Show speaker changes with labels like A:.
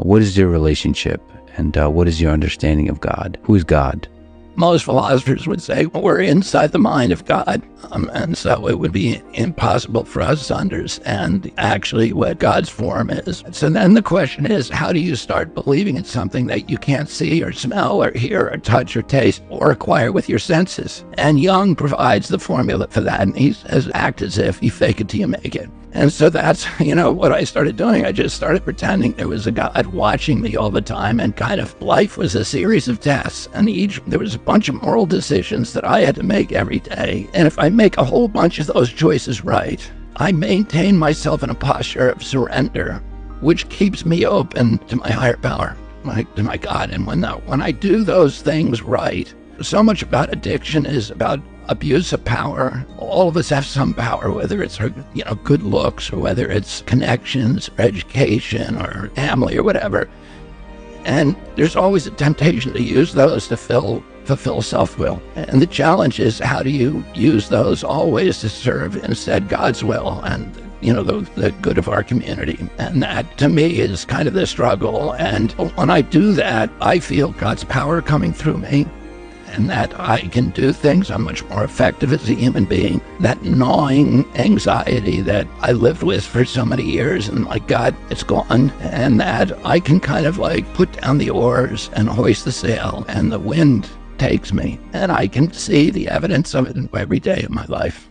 A: What is your relationship, and what is your understanding of God? Who is God?
B: Most philosophers would say we're inside the mind of God, and so it would be impossible for us to understand actually what God's form is. So then the question is, how do you start believing in something that you can't see or smell or hear or touch or taste or acquire with your senses? And Jung provides the formula for that, and he says, act as if, you fake it till you make it. And so that's, what I started doing. I just started pretending there was a God watching me all the time, and kind of life was a series of tests, and there was a bunch of moral decisions that I had to make every day. And if I make a whole bunch of those choices right, I maintain myself in a posture of surrender, which keeps me open to my higher power, to my God. And when I do those things right, so much about addiction is about abuse of power. All of us have some power, whether it's good looks, or whether it's connections or education or family or whatever. And there's always a temptation to use those to fulfill self-will. And the challenge is, how do you use those always to serve instead God's will and the good of our community? And that, to me, is kind of the struggle. And when I do that, I feel God's power coming through me, and that I can do things. I'm much more effective as a human being. That gnawing anxiety that I lived with for so many years, and my God, it's gone. And that I can kind of put down the oars and hoist the sail, and the wind takes me. And I can see the evidence of it every day of my life.